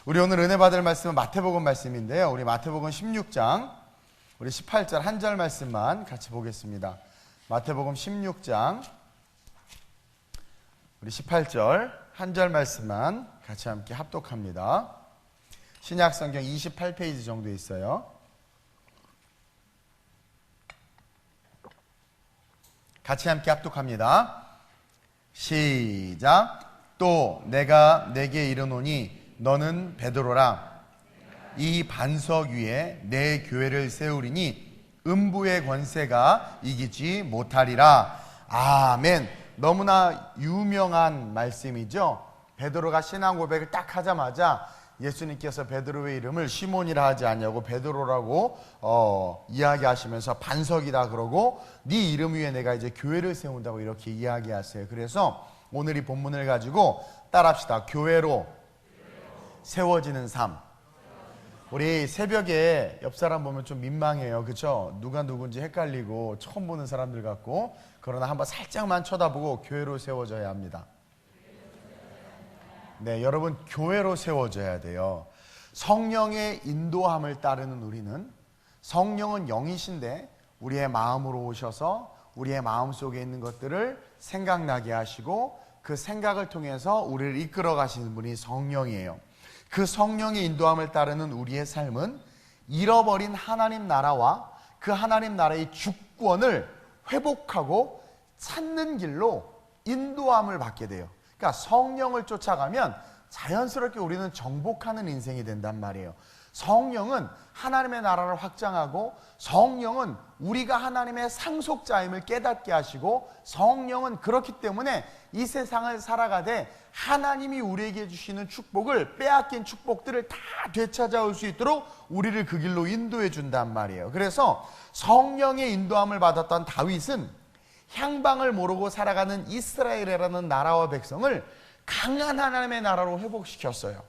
우리 오늘 은혜 받을 말씀은 마태복음 말씀인데요. 우리 마태복음 16장 우리 18절 한 절 말씀만 같이 보겠습니다. 마태복음 16장 우리 18절 한 절 말씀만 같이 함께 합독합니다. 신약성경 28페이지 정도 있어요. 같이 함께 합독합니다. 시작. 또 내가 네게 이르노니 너는 베드로라. 이 반석 위에 내 교회를 세우리니 음부의 권세가 이기지 못하리라. 아멘. 너무나 유명한 말씀이죠. 베드로가 신앙 고백을 딱 하자마자 예수님께서 베드로의 이름을 시몬이라 하지 않냐고 베드로라고 이야기하시면서 반석이다 그러고 네 이름 위에 내가 이제 교회를 세운다고 이렇게 이야기하세요. 그래서 오늘 이 본문을 가지고 따라합시다. 교회로 세워지는 삶. 우리 새벽에 옆 사람 보면 좀 민망해요. 그렇죠? 누가 누군지 헷갈리고 처음 보는 사람들 같고. 그러나 한번 살짝만 쳐다보고 교회로 세워져야 합니다. 네, 여러분 교회로 세워져야 돼요. 성령의 인도함을 따르는 우리는, 성령은 영이신데 우리의 마음으로 오셔서 우리의 마음속에 있는 것들을 생각나게 하시고 그 생각을 통해서 우리를 이끌어 가시는 분이 성령이에요. 그 성령의 인도함을 따르는 우리의 삶은 잃어버린 하나님 나라와 그 하나님 나라의 주권을 회복하고 찾는 길로 인도함을 받게 돼요. 그러니까 성령을 쫓아가면 자연스럽게 우리는 정복하는 인생이 된단 말이에요. 성령은 하나님의 나라를 확장하고, 성령은 우리가 하나님의 상속자임을 깨닫게 하시고, 성령은 그렇기 때문에 이 세상을 살아가되 하나님이 우리에게 주시는 축복을, 빼앗긴 축복들을 다 되찾아올 수 있도록 우리를 그 길로 인도해 준단 말이에요. 그래서 성령의 인도함을 받았던 다윗은 향방을 모르고 살아가는 이스라엘이라는 나라와 백성을 강한 하나님의 나라로 회복시켰어요.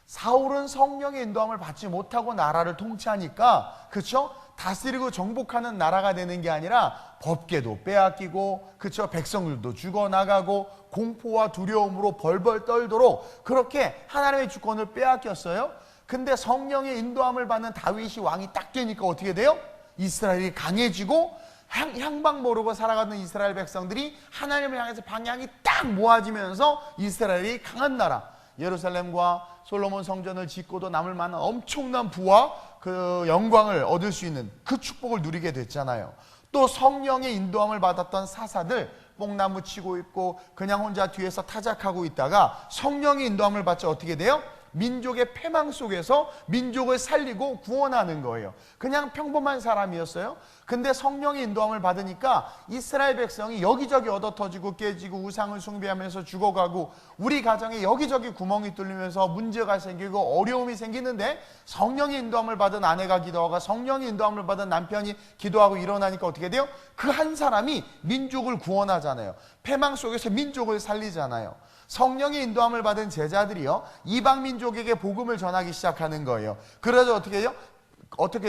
사울은 성령의 인도함을 받지 못하고 나라를 통치하니까, 그렇죠? 다스리고 정복하는 나라가 되는 게 아니라 법궤도 빼앗기고, 그렇죠? 백성들도 죽어나가고 공포와 두려움으로 벌벌 떨도록 그렇게 하나님의 주권을 빼앗겼어요. 근데 성령의 인도함을 받는 다윗이 왕이 딱 되니까 어떻게 돼요? 이스라엘이 강해지고 향방 모르고 살아가는 이스라엘 백성들이 하나님을 향해서 방향이 딱 모아지면서 이스라엘이 강한 나라, 예루살렘과 솔로몬 성전을 짓고도 남을 만한 엄청난 부와 그 영광을 얻을 수 있는 그 축복을 누리게 됐잖아요. 또 성령의 인도함을 받았던 사사들, 뽕나무 치고 있고 그냥 혼자 뒤에서 타작하고 있다가 성령의 인도함을 받자 어떻게 돼요? 민족의 패망 속에서 민족을 살리고 구원하는 거예요. 그냥 평범한 사람이었어요. 근데 성령의 인도함을 받으니까 이스라엘 백성이 여기저기 얻어터지고 깨지고 우상을 숭배하면서 죽어가고 우리 가정에 여기저기 구멍이 뚫리면서 문제가 생기고 어려움이 생기는데, 성령의 인도함을 받은 아내가 기도하고 성령의 인도함을 받은 남편이 기도하고 일어나니까 어떻게 돼요? 그 한 사람이 민족을 구원하잖아요. 패망 속에서 민족을 살리잖아요. 성령의 인도함을 받은 제자들이요, 이방 민족에게 복음을 전하기 시작하는 거예요. 그래서 어떻게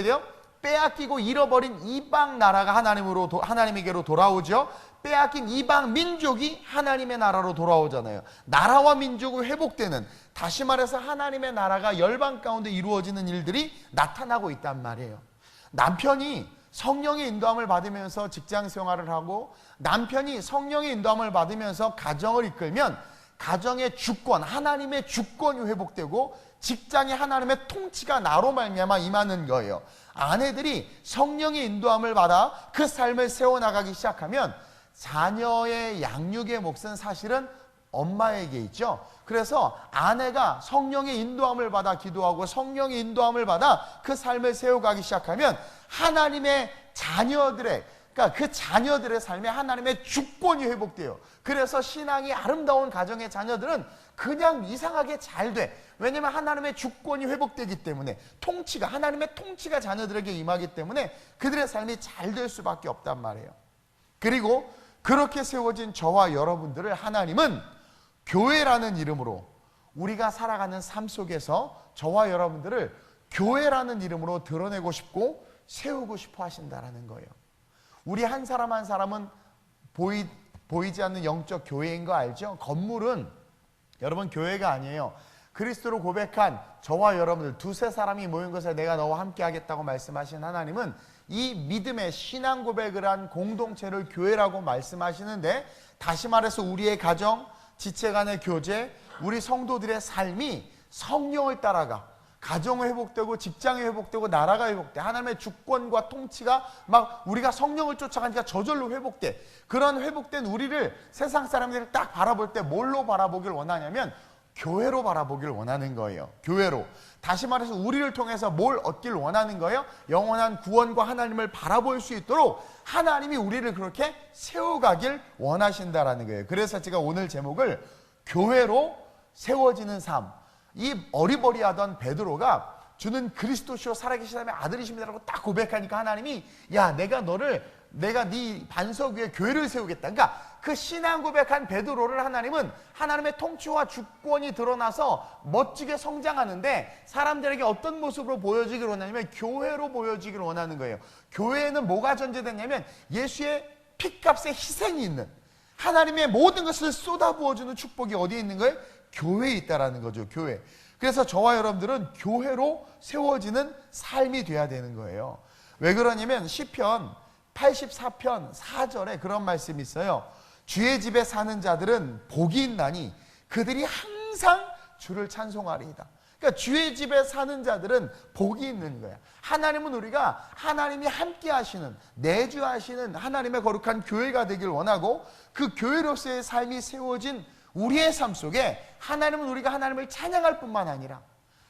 돼요? 빼앗기고 잃어버린 이방 나라가 하나님에게로 돌아오죠. 빼앗긴 이방 민족이 하나님의 나라로 돌아오잖아요. 나라와 민족이 회복되는, 다시 말해서 하나님의 나라가 열방 가운데 이루어지는 일들이 나타나고 있단 말이에요. 남편이 성령의 인도함을 받으면서 직장 생활을 하고, 남편이 성령의 인도함을 받으면서 가정을 이끌면 가정의 주권, 하나님의 주권이 회복되고 직장에 하나님의 통치가 나로 말미암아 임하는 거예요. 아내들이 성령의 인도함을 받아 그 삶을 세워나가기 시작하면 자녀의 양육의 몫은 사실은 엄마에게 있죠. 그래서 아내가 성령의 인도함을 받아 기도하고 성령의 인도함을 받아 그 삶을 세워가기 시작하면 하나님의 자녀들의, 그러니까 그 자녀들의 삶에 하나님의 주권이 회복돼요. 그래서 신앙이 아름다운 가정의 자녀들은 그냥 이상하게 잘 돼. 왜냐하면 하나님의 주권이 회복되기 때문에, 하나님의 통치가 자녀들에게 임하기 때문에 그들의 삶이 잘 될 수밖에 없단 말이에요. 그리고 그렇게 세워진 저와 여러분들을 하나님은 교회라는 이름으로, 우리가 살아가는 삶 속에서 저와 여러분들을 교회라는 이름으로 드러내고 싶고 세우고 싶어 하신다라는 거예요. 우리 한 사람 한 사람은 보이지 않는 영적 교회인 거 알죠? 건물은 여러분 교회가 아니에요. 그리스도를 고백한 저와 여러분들 두세 사람이 모인 것에 내가 너와 함께 하겠다고 말씀하신 하나님은 이 믿음의 신앙 고백을 한 공동체를 교회라고 말씀하시는데, 다시 말해서 우리의 가정, 지체 간의 교제, 우리 성도들의 삶이 성령을 따라가 가정이 회복되고 직장이 회복되고 나라가 회복돼, 하나님의 주권과 통치가 막 우리가 성령을 쫓아가니까 저절로 회복돼. 그런 회복된 우리를 세상 사람들이 딱 바라볼 때 뭘로 바라보길 원하냐면 교회로 바라보길 원하는 거예요. 교회로. 다시 말해서 우리를 통해서 뭘 얻길 원하는 거예요? 영원한 구원과 하나님을 바라볼 수 있도록 하나님이 우리를 그렇게 세워가길 원하신다라는 거예요. 그래서 제가 오늘 제목을 교회로 세워지는 삶, 이 어리버리하던 베드로가 주는 그리스도시요 살아계신 하나님의 아들이십니다라고 딱 고백하니까 하나님이 야, 내가 네 반석 위에 교회를 세우겠다. 그러니까 그 신앙 고백한 베드로를 하나님은 하나님의 통치와 주권이 드러나서 멋지게 성장하는데 사람들에게 어떤 모습으로 보여지기를 원하냐면 교회로 보여지기를 원하는 거예요. 교회에는 뭐가 전제됐냐면 예수의 피값의 희생이 있는, 하나님의 모든 것을 쏟아부어주는 축복이 어디에 있는 거예요? 교회에 있다라는 거죠. 교회. 그래서 저와 여러분들은 교회로 세워지는 삶이 돼야 되는 거예요. 왜 그러냐면 시편 84편 4절에 그런 말씀이 있어요. 주의 집에 사는 자들은 복이 있나니 그들이 항상 주를 찬송하리이다. 그러니까 주의 집에 사는 자들은 복이 있는 거야. 하나님은 우리가 하나님이 함께 하시는, 내주하시는 하나님의 거룩한 교회가 되길 원하고, 그 교회로서의 삶이 세워진 우리의 삶 속에 하나님은 우리가 하나님을 찬양할 뿐만 아니라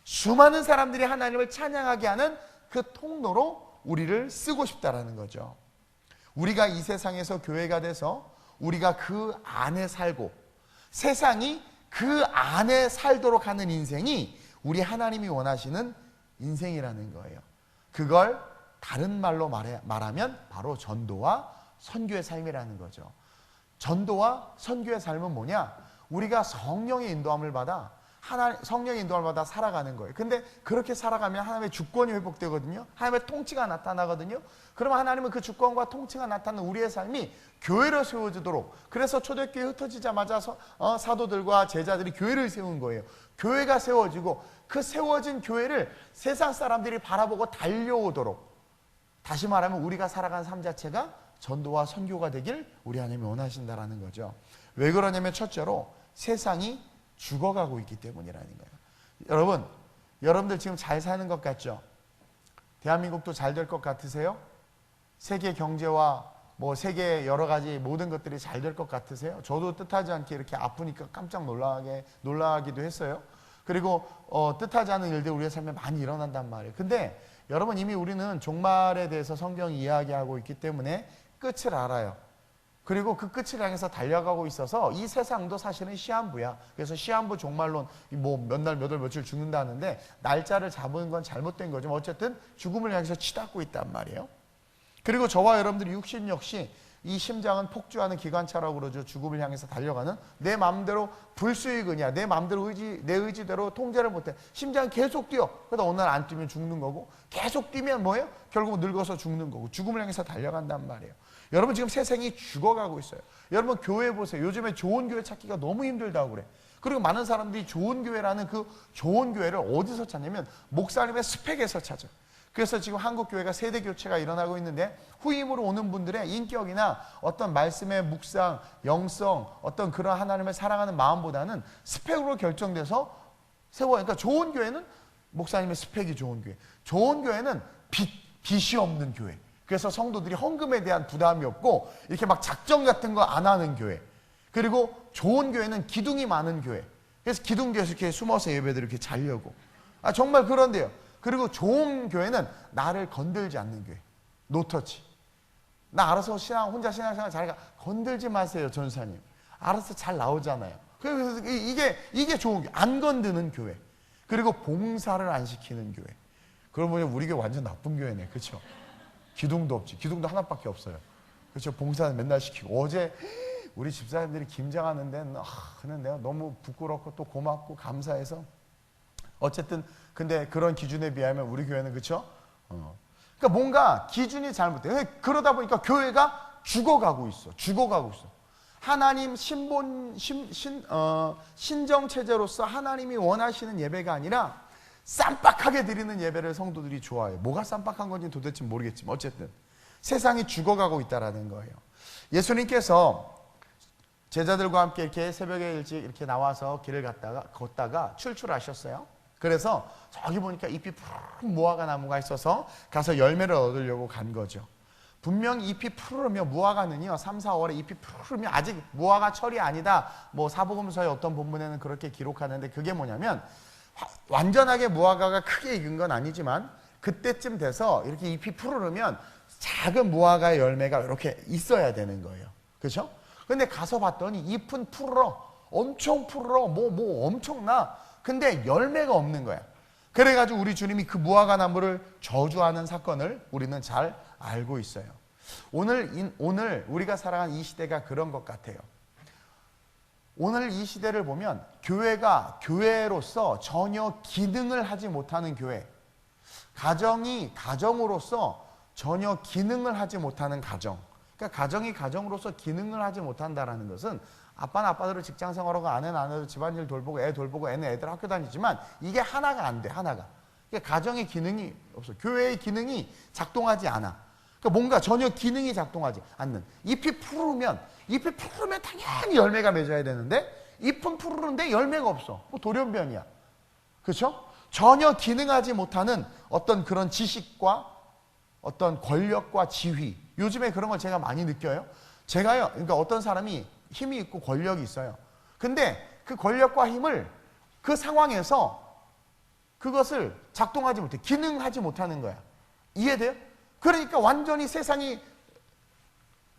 수많은 사람들이 하나님을 찬양하게 하는 그 통로로 우리를 쓰고 싶다라는 거죠. 우리가 이 세상에서 교회가 돼서 우리가 그 안에 살고 세상이 그 안에 살도록 하는 인생이 우리 하나님이 원하시는 인생이라는 거예요. 그걸 다른 말로 말하면 바로 전도와 선교의 삶이라는 거죠. 전도와 선교의 삶은 뭐냐? 우리가 성령의 인도함을 받아 성령의 인도함을 받아 살아가는 거예요. 근데 그렇게 살아가면 하나님의 주권이 회복되거든요. 하나님의 통치가 나타나거든요. 그러면 하나님은 그 주권과 통치가 나타나는 우리의 삶이 교회로 세워지도록, 그래서 초대교회 흩어지자마자 사도들과 제자들이 교회를 세운 거예요. 교회가 세워지고 그 세워진 교회를 세상 사람들이 바라보고 달려오도록, 다시 말하면 우리가 살아가는 삶 자체가 전도와 선교가 되길 우리 하나님이 원하신다라는 거죠. 왜 그러냐면 첫째로 세상이 죽어가고 있기 때문이라는 거예요. 여러분들 지금 잘 사는 것 같죠? 대한민국도 잘 될 것 같으세요? 세계 경제와 세계 여러 가지 모든 것들이 잘 될 것 같으세요? 저도 뜻하지 않게 이렇게 아프니까 깜짝 놀라기도 했어요. 그리고 뜻하지 않은 일들이 우리의 삶에 많이 일어난단 말이에요. 근데 여러분, 이미 우리는 종말에 대해서 성경이 이야기하고 있기 때문에 끝을 알아요. 그리고 그 끝을 향해서 달려가고 있어서 이 세상도 사실은 시한부야. 그래서 시한부 종말론, 몇 날, 몇 월, 며칠 죽는다는데 날짜를 잡은 건 잘못된 거죠. 어쨌든 죽음을 향해서 치닫고 있단 말이에요. 그리고 저와 여러분들이 육신 역시 이 심장은 폭주하는 기관차라고 그러죠. 죽음을 향해서 달려가는, 내 마음대로 불수익이냐, 내 마음대로 내 의지대로 통제를 못해. 심장은 계속 뛰어. 그러다 어느 날 안 뛰면 죽는 거고, 계속 뛰면 뭐예요? 결국 늙어서 죽는 거고, 죽음을 향해서 달려간단 말이에요. 여러분, 지금 세상이 죽어가고 있어요. 여러분, 교회 보세요. 요즘에 좋은 교회 찾기가 너무 힘들다고 그래. 그리고 많은 사람들이 좋은 교회라는 그 좋은 교회를 어디서 찾냐면 목사님의 스펙에서 찾아요. 그래서 지금 한국 교회가 세대 교체가 일어나고 있는데, 후임으로 오는 분들의 인격이나 어떤 말씀의 묵상, 영성, 어떤 그런 하나님을 사랑하는 마음보다는 스펙으로 결정돼서 세워요. 그러니까 좋은 교회는 목사님의 스펙이 좋은 교회, 좋은 교회는 빚이 없는 교회. 그래서 성도들이 헌금에 대한 부담이 없고 이렇게 막 작정 같은 거 안 하는 교회. 그리고 좋은 교회는 기둥이 많은 교회. 그래서 기둥교에서 이렇게 숨어서 예배들 이렇게 자려고. 정말 그런데요. 그리고 좋은 교회는 나를 건들지 않는 교회. 노터치. 나 알아서 혼자 신앙생활 잘해가. 건들지 마세요, 전사님. 알아서 잘 나오잖아요. 그래서 이게 좋은 교회. 안 건드는 교회. 그리고 봉사를 안 시키는 교회. 그러고 보니 우리 교회 완전 나쁜 교회네. 그렇죠? 기둥도 없지. 기둥도 하나밖에 없어요. 그렇죠? 봉사는 맨날 시키고. 어제 우리 집사님들이 김장하는데 그냥 내가 너무 부끄럽고 또 고맙고 감사해서, 어쨌든 근데 그런 기준에 비하면 우리 교회는, 그렇죠? 그러니까 뭔가 기준이 잘못돼. 그러다 보니까 교회가 죽어가고 있어. 하나님 신정 체제로서 하나님이 원하시는 예배가 아니라 쌈박하게 드리는 예배를 성도들이 좋아해요. 뭐가 쌈박한 건지 도대체 모르겠지만 어쨌든 세상이 죽어가고 있다라는 거예요. 예수님께서 제자들과 함께 이렇게 새벽에 일찍 이렇게 나와서 길을 걷다가 출출하셨어요. 그래서 저기 보니까 잎이 푸른 무화과 나무가 있어서 가서 열매를 얻으려고 간 거죠. 분명 잎이 푸르면 무화과는요 3, 4월에 잎이 푸르면 아직 무화과 철이 아니다. 뭐 사복음서의 어떤 본문에는 그렇게 기록하는데 그게 뭐냐면 완전하게 무화과가 크게 익은 건 아니지만 그때쯤 돼서 이렇게 잎이 푸르면 작은 무화과의 열매가 이렇게 있어야 되는 거예요. 그렇죠? 근데 가서 봤더니 잎은 푸르러 엄청 푸르러 뭐 엄청나. 근데 열매가 없는 거야. 그래가지고 우리 주님이 그 무화과 나무를 저주하는 사건을 우리는 잘 알고 있어요. 오늘 우리가 살아가는 이 시대가 그런 것 같아요. 오늘 이 시대를 보면 교회가 교회로서 전혀 기능을 하지 못하는 교회, 가정이 가정으로서 전혀 기능을 하지 못하는 가정. 그러니까 가정이 가정으로서 기능을 하지 못한다는 것은 아빠는 아빠대로 직장 생활하고 아내는 아내대로 집안일 돌보고 애 돌보고 애는 애들 학교 다니지만 이게 하나가 안 돼. 하나가. 그러니까 가정의 기능이 없어. 교회의 기능이 작동하지 않아. 그러니까 뭔가 전혀 기능이 작동하지 않는. 잎이 푸르면 당연히 열매가 맺어야 되는데 잎은 푸르는데 열매가 없어. 뭐 돌연변이야. 그렇죠? 전혀 기능하지 못하는 어떤 그런 지식과 어떤 권력과 지휘. 요즘에 그런 걸 제가 많이 느껴요. 제가요. 그러니까 어떤 사람이 힘이 있고 권력이 있어요. 근데 그 권력과 힘을 그 상황에서 그것을 작동하지 못해. 기능하지 못하는 거야. 이해돼요? 그러니까 완전히 세상이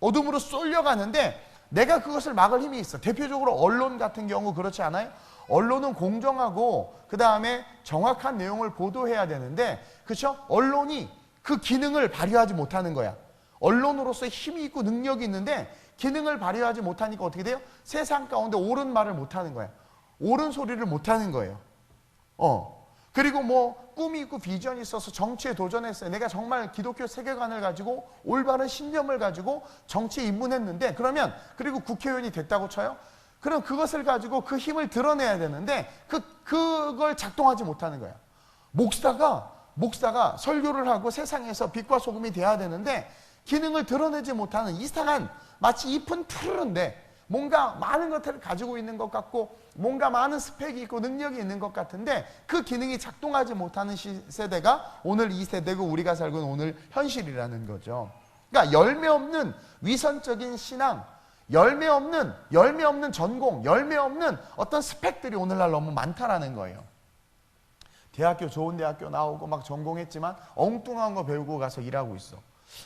어둠으로 쏠려가는데 내가 그것을 막을 힘이 있어. 대표적으로 언론 같은 경우 그렇지 않아요? 언론은 공정하고 그 다음에 정확한 내용을 보도해야 되는데 그렇죠? 언론이 그 기능을 발휘하지 못하는 거야. 언론으로서 힘이 있고 능력이 있는데 기능을 발휘하지 못하니까 어떻게 돼요? 세상 가운데 옳은 말을 못하는 거야. 옳은 소리를 못하는 거예요. 그리고 뭐 꿈이 있고 비전이 있어서 정치에 도전했어요. 내가 정말 기독교 세계관을 가지고 올바른 신념을 가지고 정치에 입문했는데 그러면 그리고 국회의원이 됐다고 쳐요. 그럼 그것을 가지고 그 힘을 드러내야 되는데 그걸 작동하지 못하는 거야. 목사가 설교를 하고 세상에서 빛과 소금이 돼야 되는데 기능을 드러내지 못하는 이상한 마치 잎은 푸르는데 뭔가 많은 것들을 가지고 있는 것 같고 뭔가 많은 스펙이 있고 능력이 있는 것 같은데 그 기능이 작동하지 못하는 세대가 오늘 이 세대고 우리가 살고 있는 오늘 현실이라는 거죠. 그러니까 열매 없는 위선적인 신앙, 열매 없는 전공, 열매 없는 어떤 스펙들이 오늘날 너무 많다라는 거예요. 좋은 대학교 나오고 막 전공했지만 엉뚱한 거 배우고 가서 일하고 있어.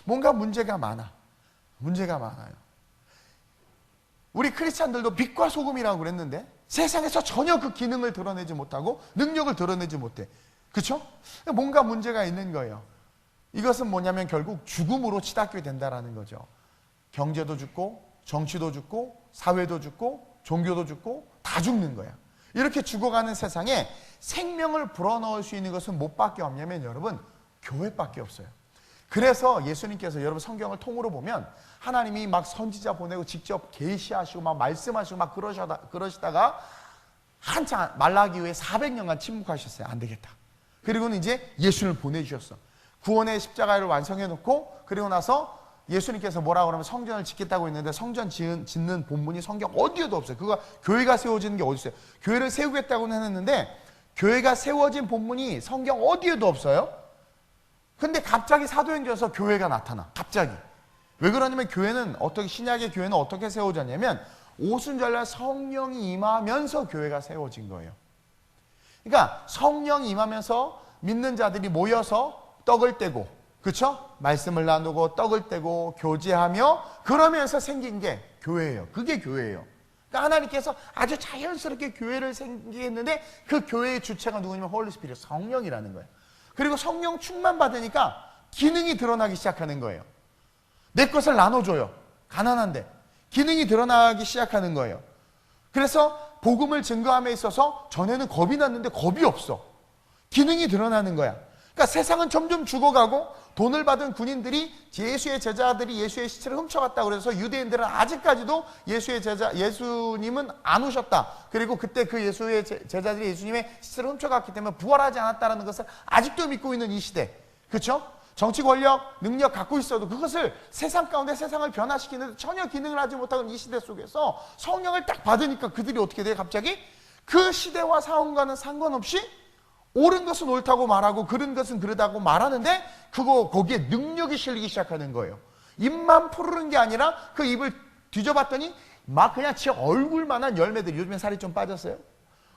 뭔가 문제가 많아요. 우리 크리스찬들도 빛과 소금이라고 그랬는데 세상에서 전혀 그 기능을 드러내지 못하고 능력을 드러내지 못해. 그렇죠? 뭔가 문제가 있는 거예요. 이것은 뭐냐면 결국 죽음으로 치닫게 된다라는 거죠. 경제도 죽고 정치도 죽고 사회도 죽고 종교도 죽고 다 죽는 거야. 이렇게 죽어가는 세상에 생명을 불어넣을 수 있는 것은 뭐밖에 없냐면 여러분 교회밖에 없어요. 그래서 예수님께서 여러분 성경을 통으로 보면 하나님이 막 선지자 보내고 직접 계시하시고 막 말씀하시고 막 그러시다가 한참 말라기 후에 400년간 침묵하셨어요. 안 되겠다. 그리고는 이제 예수를 보내주셨어. 구원의 십자가를 완성해 놓고 그리고 나서 예수님께서 뭐라고 그러면 성전을 짓겠다고 했는데 성전 짓는 본문이 성경 어디에도 없어요. 그거 교회가 세워지는 게 어디 있어요. 교회를 세우겠다고는 했는데 교회가 세워진 본문이 성경 어디에도 없어요. 근데 갑자기 사도행전에서 교회가 나타나. 갑자기. 왜 그러냐면 신약의 교회는 어떻게 세워졌냐면 오순절날 성령이 임하면서 교회가 세워진 거예요. 그러니까 성령이 임하면서 믿는 자들이 모여서 떡을 떼고 그렇죠? 말씀을 나누고 떡을 떼고 교제하며 그러면서 생긴 게 교회예요. 그게 교회예요. 그러니까 하나님께서 아주 자연스럽게 교회를 생기게 했는데 그 교회의 주체가 누구냐면 홀리 스피릿 성령이라는 거예요. 그리고 성령 충만 받으니까 기능이 드러나기 시작하는 거예요. 내 것을 나눠줘요. 가난한데 기능이 드러나기 시작하는 거예요. 그래서 복음을 증거함에 있어서 전에는 겁이 났는데 겁이 없어. 기능이 드러나는 거야. 그러니까 세상은 점점 죽어가고 돈을 받은 군인들이 예수의 제자들이 예수의 시체를 훔쳐갔다고 그래서 유대인들은 아직까지도 예수님은 안 오셨다. 그리고 그때 그 예수의 제자들이 예수님의 시체를 훔쳐갔기 때문에 부활하지 않았다는 것을 아직도 믿고 있는 이 시대. 그렇죠? 정치 권력, 능력 갖고 있어도 그것을 세상 가운데 세상을 변화시키는데 전혀 기능을 하지 못하는 이 시대 속에서 성령을 딱 받으니까 그들이 어떻게 돼요? 갑자기 그 시대와 상황과는 상관없이 옳은 것은 옳다고 말하고 그른 것은 그르다고 말하는데 거기에 능력이 실리기 시작하는 거예요. 입만 푸르른 게 아니라 그 입을 뒤져봤더니 막 그냥 제 얼굴만한 열매들이, 요즘에 살이 좀 빠졌어요.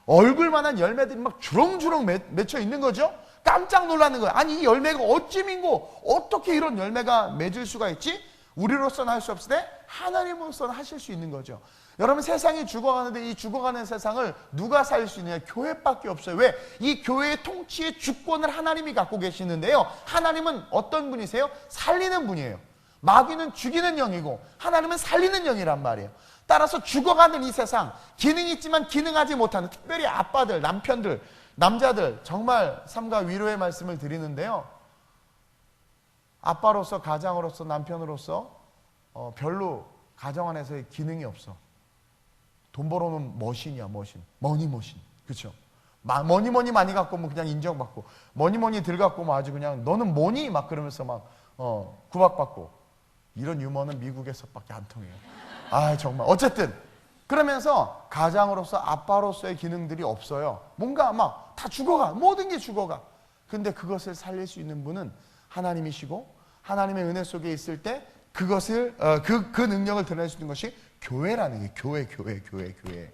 얼굴만한 열매들이 막 주렁주렁 맺혀 있는 거죠. 깜짝 놀라는 거예요. 아니 이 열매가 어찌민고 어떻게 이런 열매가 맺을 수가 있지? 우리로서는 할 수 없을 때 하나님으로서는 하실 수 있는 거죠. 여러분, 세상이 죽어가는데 이 죽어가는 세상을 누가 살릴 수 있느냐? 교회밖에 없어요. 왜? 이 교회의 통치의 주권을 하나님이 갖고 계시는데요, 하나님은 어떤 분이세요? 살리는 분이에요. 마귀는 죽이는 영이고 하나님은 살리는 영이란 말이에요. 따라서 죽어가는 이 세상, 기능이 있지만 기능하지 못하는, 특별히 아빠들, 남편들, 남자들, 정말 삼가 위로의 말씀을 드리는데요, 아빠로서, 가장으로서, 남편으로서 별로 가정 안에서의 기능이 없어. 돈 벌어놓은 머신이야, 머신. 머니머신. 그렇죠? 머니 많이 갖고 오면 그냥 인정받고, 머니 들 갖고 오면 아주 그냥 너는 뭐니? 막 그러면서 막 구박받고. 이런 유머는 미국에서밖에 안 통해요. 아, 정말. 어쨌든 그러면서 가장으로서, 아빠로서의 기능들이 없어요. 뭔가 막 다 죽어가. 모든 게 죽어가. 근데 그것을 살릴 수 있는 분은 하나님이시고, 하나님의 은혜 속에 있을 때 그것을 그 능력을 드러낼 수 있는 것이 교회라는 게, 교회.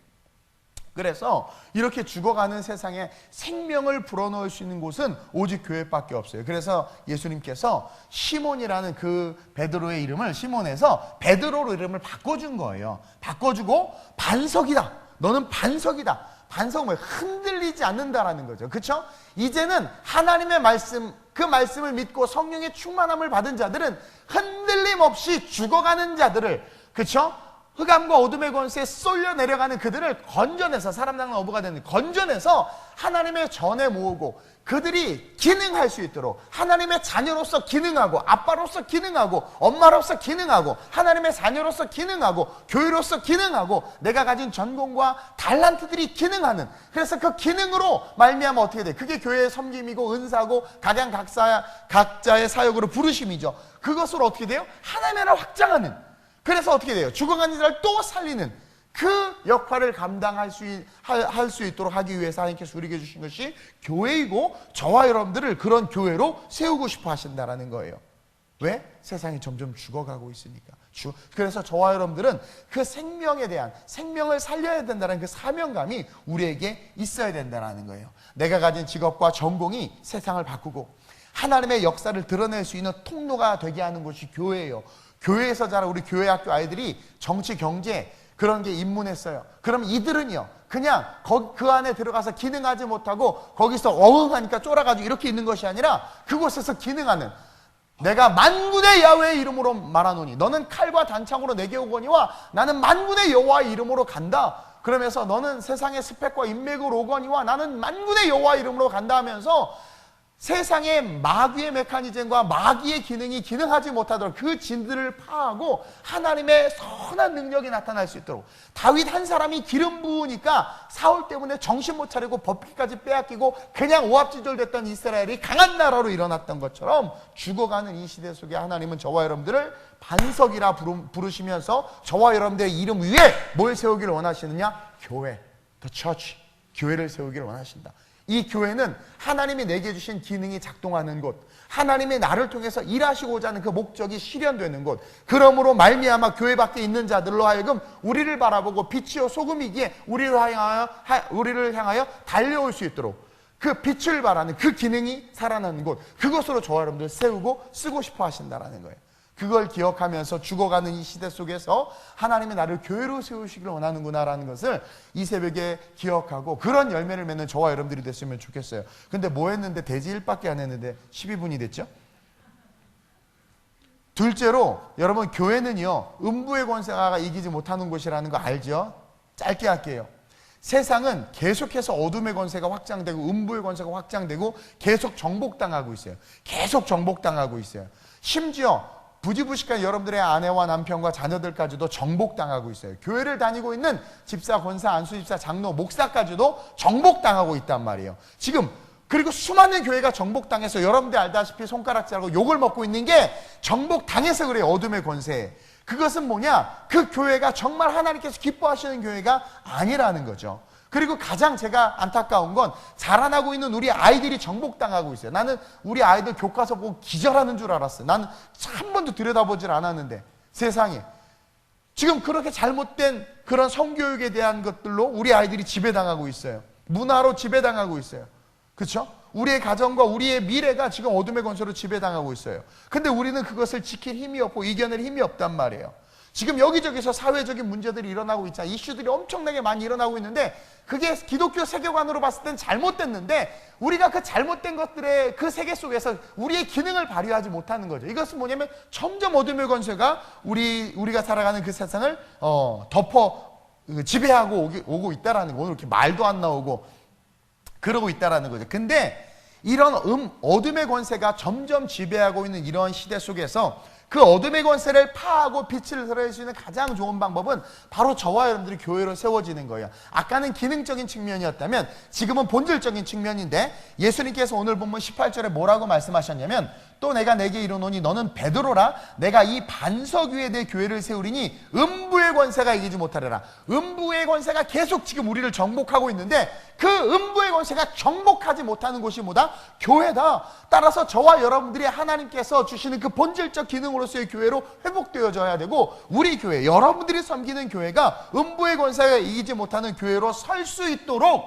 그래서 이렇게 죽어가는 세상에 생명을 불어넣을 수 있는 곳은 오직 교회밖에 없어요. 그래서 예수님께서 시몬이라는 그 베드로의 이름을, 시몬에서 베드로로 이름을 바꿔준 거예요. 바꿔주고 반석이다. 너는 반석이다. 반석은 뭐예요? 흔들리지 않는다라는 거죠. 그렇죠? 이제는 하나님의 말씀, 그 말씀을 믿고 성령의 충만함을 받은 자들은 흔들림 없이 죽어가는 자들을, 그렇죠? 흑암과 어둠의 권세에 쏠려 내려가는 그들을 건져내서, 사람 낚는 어부가 되는, 건져내서 하나님의 전에 모으고 그들이 기능할 수 있도록, 하나님의 자녀로서 기능하고, 아빠로서 기능하고, 엄마로서 기능하고, 하나님의 자녀로서 기능하고, 교회로서 기능하고, 내가 가진 전공과 달란트들이 기능하는, 그래서 그 기능으로 말미암아 어떻게 돼? 그게 교회의 섬김이고 은사고 각자의 사역으로 부르심이죠. 그것으로 어떻게 돼요? 하나님의 나라를 확장하는, 그래서 어떻게 돼요? 죽어가는 자를 또 살리는 그 역할을 감당할 수 있도록 하기 위해서 하나님께서 우리에게 주신 것이 교회이고, 저와 여러분들을 그런 교회로 세우고 싶어 하신다는 거예요. 왜? 세상이 점점 죽어가고 있으니까. 그래서 저와 여러분들은 그 생명에 대한, 생명을 살려야 된다는 그 사명감이 우리에게 있어야 된다는 거예요. 내가 가진 직업과 전공이 세상을 바꾸고 하나님의 역사를 드러낼 수 있는 통로가 되게 하는 곳이 교회예요. 교회에서 자란 우리 교회 학교 아이들이 정치, 경제 그런 게 입문했어요. 그럼 이들은요, 그냥 그 안에 들어가서 기능하지 못하고 거기서 어흥하니까 쫄아가지고 이렇게 있는 것이 아니라 그곳에서 기능하는, 내가 만군의 야훼의 이름으로 말하노니 너는 칼과 단창으로 내게 오거니와 나는 만군의 여호와의 이름으로 간다. 그러면서 너는 세상의 스펙과 인맥으로 오거니와 나는 만군의 여호와의 이름으로 간다 하면서 세상의 마귀의 메커니즘과 마귀의 기능이 기능하지 못하도록 그 진들을 파하고 하나님의 선한 능력이 나타날 수 있도록, 다윗 한 사람이 기름 부으니까 사울 때문에 정신 못 차리고 법기까지 빼앗기고 그냥 오합지졸 됐던 이스라엘이 강한 나라로 일어났던 것처럼 죽어가는 이 시대 속에 하나님은 저와 여러분들을 반석이라 부르시면서 저와 여러분들의 이름 위에 뭘 세우기를 원하시느냐? 교회, the church, 교회를 세우기를 원하신다. 이 교회는 하나님이 내게 주신 기능이 작동하는 곳, 하나님이 나를 통해서 일하시고자 하는 그 목적이 실현되는 곳, 그러므로 말미암아 교회 밖에 있는 자들로 하여금 우리를 바라보고 빛이요 소금이기에 우리를 향하여 달려올 수 있도록 그 빛을 발하는 그 기능이 살아나는 곳, 그것으로 저와 여러분들 세우고 쓰고 싶어 하신다는 거예요. 그걸 기억하면서 죽어가는 이 시대 속에서 하나님이 나를 교회로 세우시기를 원하는구나라는 것을 이 새벽에 기억하고 그런 열매를 맺는 저와 여러분들이 됐으면 좋겠어요. 근데 뭐 했는데 대지 1밖에 안 했는데 12분이 됐죠? 둘째로, 여러분, 교회는요 음부의 권세가 이기지 못하는 곳이라는 거 알죠? 짧게 할게요. 세상은 계속해서 어둠의 권세가 확장되고 음부의 권세가 확장되고 계속 정복당하고 있어요. 계속 정복당하고 있어요. 심지어 부지부식한 여러분들의 아내와 남편과 자녀들까지도 정복당하고 있어요. 교회를 다니고 있는 집사, 권사, 안수집사, 장로, 목사까지도 정복당하고 있단 말이에요. 지금 그리고 수많은 교회가 정복당해서 여러분들 알다시피 손가락질하고 욕을 먹고 있는 게 정복당해서 그래요. 어둠의 권세. 그것은 뭐냐? 그 교회가 정말 하나님께서 기뻐하시는 교회가 아니라는 거죠. 그리고 가장 제가 안타까운 건 자라나고 있는 우리 아이들이 정복당하고 있어요. 나는 우리 아이들 교과서 보고 기절하는 줄 알았어요. 나는 한 번도 들여다보질 않았는데 세상에 지금 그렇게 잘못된 그런 성교육에 대한 것들로 우리 아이들이 지배당하고 있어요. 문화로 지배당하고 있어요. 그렇죠? 우리의 가정과 우리의 미래가 지금 어둠의 권세로 지배당하고 있어요. 근데 우리는 그것을 지킬 힘이 없고 이겨낼 힘이 없단 말이에요. 지금 여기저기서 사회적인 문제들이 일어나고 있잖아요. 이슈들이 엄청나게 많이 일어나고 있는데 그게 기독교 세계관으로 봤을 땐 잘못됐는데 우리가 그 잘못된 것들의 그 세계 속에서 우리의 기능을 발휘하지 못하는 거죠. 이것은 뭐냐면 점점 어둠의 권세가 우리가 살아가는 그 세상을 덮어 지배하고 오고 있다라는 거. 오늘 이렇게 말도 안 나오고 그러고 있다라는 거죠. 근데 이런 어둠의 권세가 점점 지배하고 있는 이런 시대 속에서 그 어둠의 권세를 파하고 빛을 드러낼 수 있는 가장 좋은 방법은 바로 저와 여러분들이 교회로 세워지는 거예요. 아까는 기능적인 측면이었다면 지금은 본질적인 측면인데 예수님께서 오늘 본문 18절에 뭐라고 말씀하셨냐면 또 내가 내게 이르노니 너는 베드로라 내가 이 반석 위에 내 교회를 세우리니 음부의 권세가 이기지 못하리라. 음부의 권세가 계속 지금 우리를 정복하고 있는데 그 음부의 권세가 정복하지 못하는 곳이 뭐다? 교회다. 따라서 저와 여러분들이 하나님께서 주시는 그 본질적 기능으로서의 교회로 회복되어져야 되고 우리 교회, 여러분들이 섬기는 교회가 음부의 권세가 이기지 못하는 교회로 설 수 있도록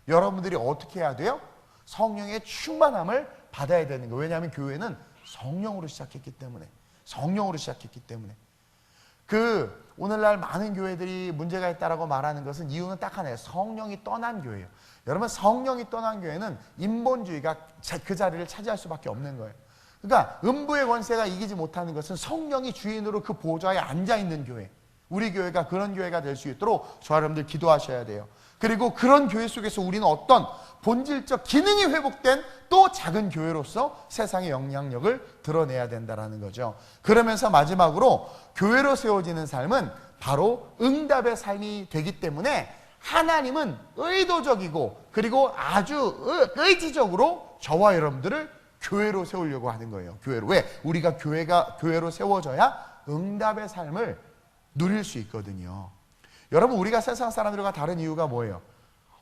여러분들이 어떻게 해야 돼요? 성령의 충만함을 받아야 되는 거예요. 왜냐하면 교회는 성령으로 시작했기 때문에 오늘날 많은 교회들이 문제가 있다라고 말하는 것은 이유는 딱 하나예요. 성령이 떠난 교회예요. 여러분 성령이 떠난 교회는 인본주의가 그 자리를 차지할 수밖에 없는 거예요. 그러니까 음부의 권세가 이기지 못하는 것은 성령이 주인으로 그 보좌에 앉아있는 교회, 우리 교회가 그런 교회가 될 수 있도록 저와 여러분들 기도하셔야 돼요. 그리고 그런 교회 속에서 우리는 어떤 본질적 기능이 회복된 또 작은 교회로서 세상의 영향력을 드러내야 된다는 거죠. 그러면서 마지막으로 교회로 세워지는 삶은 바로 응답의 삶이 되기 때문에 하나님은 의도적이고 그리고 아주 의지적으로 저와 여러분들을 교회로 세우려고 하는 거예요. 교회로. 왜? 우리가 교회로 세워져야 응답의 삶을 누릴 수 있거든요. 여러분 우리가 세상 사람들과 다른 이유가 뭐예요?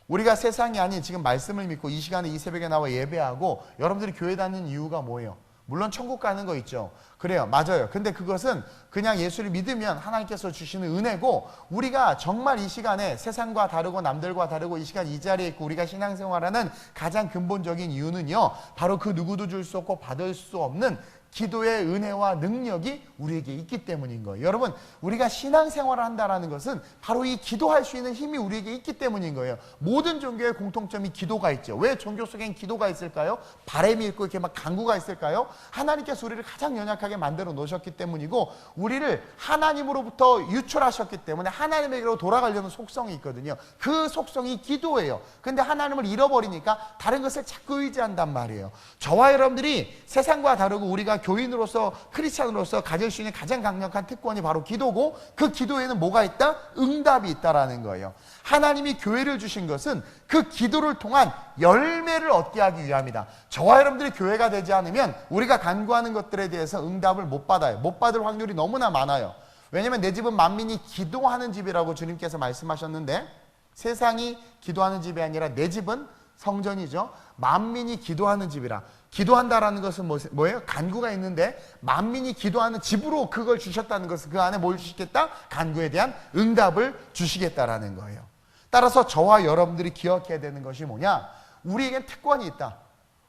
우리가 세상이 아닌 지금 말씀을 믿고 이 시간에 이 새벽에 나와 예배하고 여러분들이 교회 다니는 이유가 뭐예요? 물론 천국 가는 거 있죠. 그래요. 맞아요. 근데 그것은 그냥 예수를 믿으면 하나님께서 주시는 은혜고 우리가 정말 이 시간에 세상과 다르고 남들과 다르고 이 시간 이 자리에 있고 우리가 신앙생활하는 가장 근본적인 이유는요. 바로 그 누구도 줄 수 없고 받을 수 없는 기도의 은혜와 능력이 우리에게 있기 때문인 거예요. 여러분 우리가 신앙생활을 한다는 것은 바로 이 기도할 수 있는 힘이 우리에게 있기 때문인 거예요. 모든 종교의 공통점이 기도가 있죠. 왜 종교 속엔 기도가 있을까요? 바람이 있고 이렇게 막 간구가 있을까요? 하나님께서 우리를 가장 연약하게 만들어 놓으셨기 때문이고 우리를 하나님으로부터 유출하셨기 때문에 하나님에게로 돌아가려는 속성이 있거든요. 그 속성이 기도예요. 근데 하나님을 잃어버리니까 다른 것을 자꾸 의지한단 말이에요. 저와 여러분들이 세상과 다르고 우리가 교인으로서 크리스찬으로서 가질 수 있는 가장 강력한 특권이 바로 기도고 그 기도에는 뭐가 있다? 응답이 있다라는 거예요. 하나님이 교회를 주신 것은 그 기도를 통한 열매를 얻게 하기 위함이다. 저와 여러분들이 교회가 되지 않으면 우리가 간구하는 것들에 대해서 응답을 못 받아요. 못 받을 확률이 너무나 많아요. 왜냐하면 내 집은 만민이 기도하는 집이라고 주님께서 말씀하셨는데 세상이 기도하는 집이 아니라 내 집은 성전이죠. 만민이 기도하는 집이라. 기도한다라는 것은 뭐예요? 간구가 있는데 만민이 기도하는 집으로 그걸 주셨다는 것은 그 안에 뭘 주시겠다? 간구에 대한 응답을 주시겠다라는 거예요. 따라서 저와 여러분들이 기억해야 되는 것이 뭐냐? 우리에겐 특권이 있다.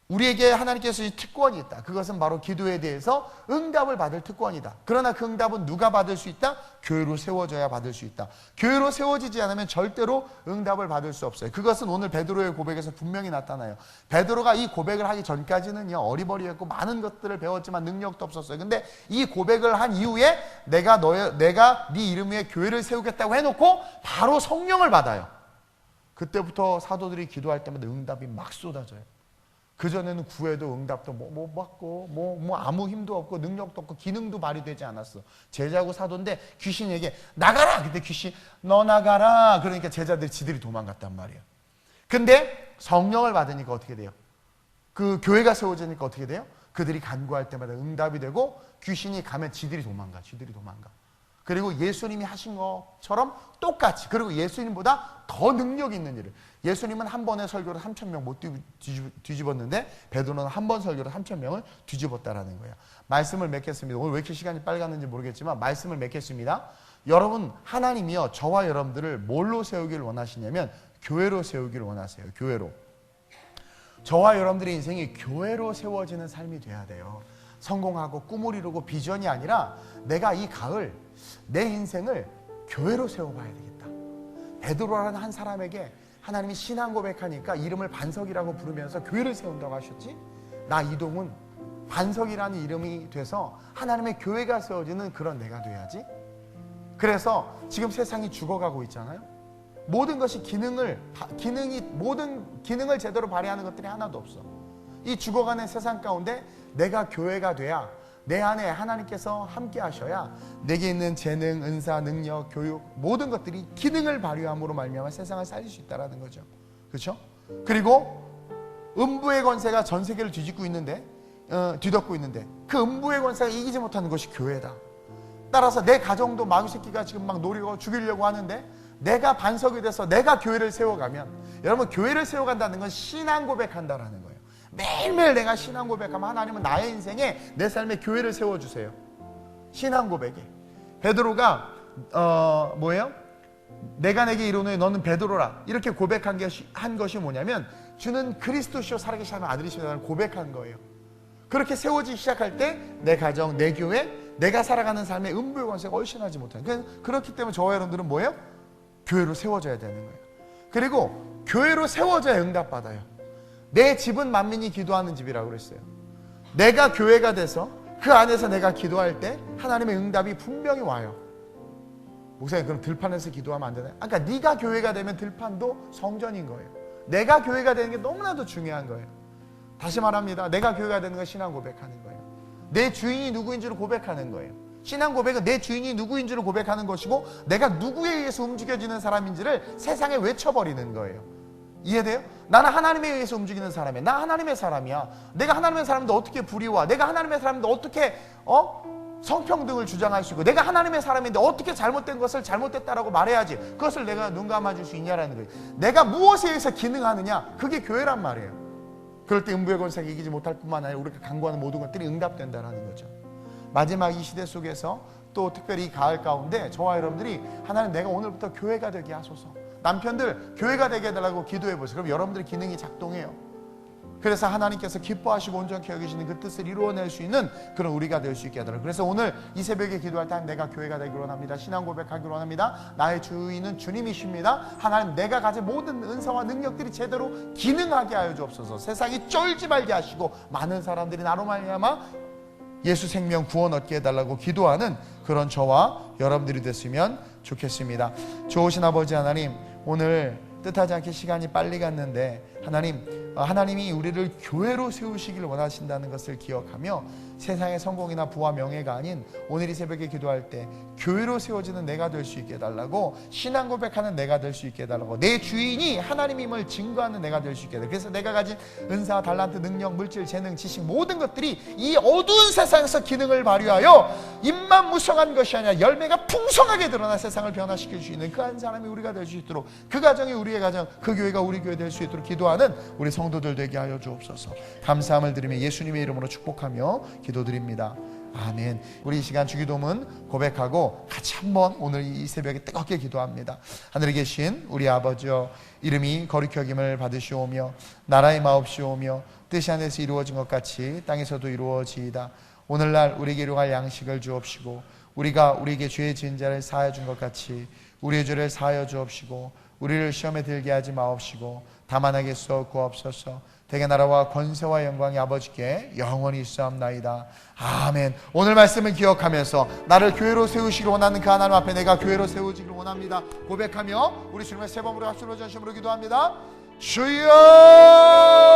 우리에게 하나님께서 이 특권이 있다. 그것은 바로 기도에 대해서 응답을 받을 특권이다. 그러나 그 응답은 누가 받을 수 있다? 교회로 세워져야 받을 수 있다. 교회로 세워지지 않으면 절대로 응답을 받을 수 없어요. 그것은 오늘 베드로의 고백에서 분명히 나타나요. 베드로가 이 고백을 하기 전까지는요 어리버리했고 많은 것들을 배웠지만 능력도 없었어요. 근데 이 고백을 한 이후에 내가 네 이름 위에 교회를 세우겠다고 해놓고 바로 성령을 받아요. 그때부터 사도들이 기도할 때마다 응답이 막 쏟아져요. 그전에는 구해도 응답도 못 받고 뭐 아무 힘도 없고 능력도 없고 기능도 발휘되지 않았어. 제자고 사도인데 귀신에게 나가라! 그때 귀신 너 나가라! 그러니까 제자들이 지들이 도망갔단 말이에요. 근데 성령을 받으니까 어떻게 돼요? 그 교회가 세워지니까 어떻게 돼요? 그들이 간구할 때마다 응답이 되고 귀신이 가면 지들이 도망가. 그리고 예수님이 하신 것처럼 똑같이, 그리고 예수님보다 더 능력 있는 일을, 예수님은 한 번의 설교로 3,000명 못 뒤집었는데 베드로는 한 번 설교로 3,000명을 뒤집었다라는 거예요. 말씀을 맺겠습니다. 오늘 왜 이렇게 시간이 빨리 갔는지 모르겠지만 말씀을 맺겠습니다. 여러분, 하나님이요 저와 여러분들을 뭘로 세우기를 원하시냐면 교회로 세우기를 원하세요. 교회로. 저와 여러분들의 인생이 교회로 세워지는 삶이 돼야 돼요. 성공하고 꿈을 이루고 비전이 아니라 내가 이 가을 내 인생을 교회로 세워봐야 되겠다. 베드로라는 한 사람에게 하나님이 신앙 고백하니까 이름을 반석이라고 부르면서 교회를 세운다고 하셨지. 나 이동은 반석이라는 이름이 돼서 하나님의 교회가 세워지는 그런 내가 돼야지. 그래서 지금 세상이 죽어가고 있잖아요. 모든 것이 모든 기능을 제대로 발휘하는 것들이 하나도 없어. 이 죽어가는 세상 가운데 내가 교회가 돼야, 내 안에 하나님께서 함께 하셔야 내게 있는 재능, 은사, 능력, 교육 모든 것들이 기능을 발휘함으로 말미암아 세상을 살릴 수 있다는 거죠. 그렇죠? 그리고 음부의 권세가 전 세계를 뒤덮고 있는데 그 음부의 권세가 이기지 못하는 것이 교회다. 따라서 내 가정도 마귀 새끼가 지금 막 노리고 죽이려고 하는데 내가 반석이 돼서 내가 교회를 세워가면, 여러분 교회를 세워간다는 건 신앙 고백한다라는 거예요. 매일매일 내가 신앙 고백하면 하나님은 나의 인생에 내 삶에 교회를 세워주세요. 신앙 고백에 베드로가 뭐예요? 내가 내게 이르노니 너는 베드로라 이렇게 고백한 것이 뭐냐면 주는 그리스도시요 살아계신 하나님의 아들이시라는 고백한 거예요. 그렇게 세워지기 시작할 때 내 가정, 내 교회, 내가 살아가는 삶의 음부의 권세가 얼씬하지 못하는, 그렇기 때문에 저와 여러분들은 뭐예요? 교회로 세워져야 되는 거예요. 그리고 교회로 세워져야 응답받아요. 내 집은 만민이 기도하는 집이라고 그랬어요. 내가 교회가 돼서 그 안에서 내가 기도할 때 하나님의 응답이 분명히 와요. 목사님 그럼 들판에서 기도하면 안 되나요? 그러니까 네가 교회가 되면 들판도 성전인 거예요. 내가 교회가 되는 게 너무나도 중요한 거예요. 다시 말합니다. 내가 교회가 되는 건 신앙 고백하는 거예요. 내 주인이 누구인지를 고백하는 거예요. 신앙 고백은 내 주인이 누구인지를 고백하는 것이고 내가 누구에 의해서 움직여지는 사람인지를 세상에 외쳐버리는 거예요. 이해돼요? 나는 하나님에 의해서 움직이는 사람이야. 나 하나님의 사람이야. 내가 하나님의 사람인데 어떻게 불의와, 내가 하나님의 사람인데 어떻게 성평등을 주장할 수 있고, 내가 하나님의 사람인데 어떻게 잘못된 것을 잘못됐다라고 말해야지 그것을 내가 눈 감아줄 수 있냐라는 거예요. 내가 무엇에 의해서 기능하느냐, 그게 교회란 말이에요. 그럴 때 음부의 권세가 이기지 못할 뿐만 아니라 우리가 간구하는 모든 것들이 응답된다라는 거죠. 마지막 이 시대 속에서 또 특별히 이 가을 가운데 저와 여러분들이 하나님 내가 오늘부터 교회가 되게 하소서. 남편들 교회가 되게 해달라고 기도해 보세요. 그럼 여러분들의 기능이 작동해요. 그래서 하나님께서 기뻐하시고 온전케 여기시는 그 뜻을 이루어낼 수 있는 그런 우리가 될 수 있게 하더라고요. 그래서 오늘 이 새벽에 기도할 때 내가 교회가 되기를 원합니다. 신앙 고백하기를 원합니다. 나의 주인은 주님이십니다. 하나님 내가 가진 모든 은사와 능력들이 제대로 기능하게 하여 주옵소서. 세상이 쫄지 말게 하시고 많은 사람들이 나로 말미암아 예수 생명 구원 얻게 해달라고 기도하는 그런 저와 여러분들이 됐으면 좋겠습니다. 좋으신 아버지 하나님, 오늘 뜻하지 않게 시간이 빨리 갔는데 하나님이 우리를 교회로 세우시길 원하신다는 것을 기억하며 세상의 성공이나 부와 명예가 아닌 오늘 이 새벽에 기도할 때 교회로 세워지는 내가 될 수 있게 해달라고, 신앙 고백하는 내가 될 수 있게 해달라고, 내 주인이 하나님임을 증거하는 내가 될 수 있게 해달라고. 그래서 내가 가진 은사, 달란트, 능력, 물질, 재능, 지식 모든 것들이 이 어두운 세상에서 기능을 발휘하여 입만 무성한 것이 아니라 열매가 풍성하게 드러나 세상을 변화시킬 수 있는 그 한 사람이 우리가 될 수 있도록, 그 가정이 우리의 가정, 그 교회가 우리 교회 될 수 있도록 기도하는 우리 성도들 되게 하여 주옵소서. 감사함을 드리며 예수님의 이름으로 축복하며 기도드립니다. 아멘. 우리 이 시간 주기도문 고백하고 같이 한번 오늘 이 새벽에 뜨겁게 기도합니다. 하늘에 계신 우리 아버지여, 이름이 거룩히 여김을 받으시오며 나라의 마옵시오며 뜻이 하늘에서 이루어진 것 같이 땅에서도 이루어지이다. 오늘날 우리에게 일용할 양식을 주옵시고 우리가 우리에게 죄 지은 자를 사하여 준 것 같이 우리의 죄를 사하여 주옵시고 우리를 시험에 들게 하지 마옵시고 다만 하게 쏘옵소서. 대개 나라와 권세와 영광이 아버지께 영원히 있사옵나이다. 아멘. 오늘 말씀을 기억하면서 나를 교회로 세우시길 원하는 그 하나님 앞에 내가 교회로 세우지길 원합니다 고백하며 우리 주님의 세 번으로 합주로 전심으로 기도합니다. 주여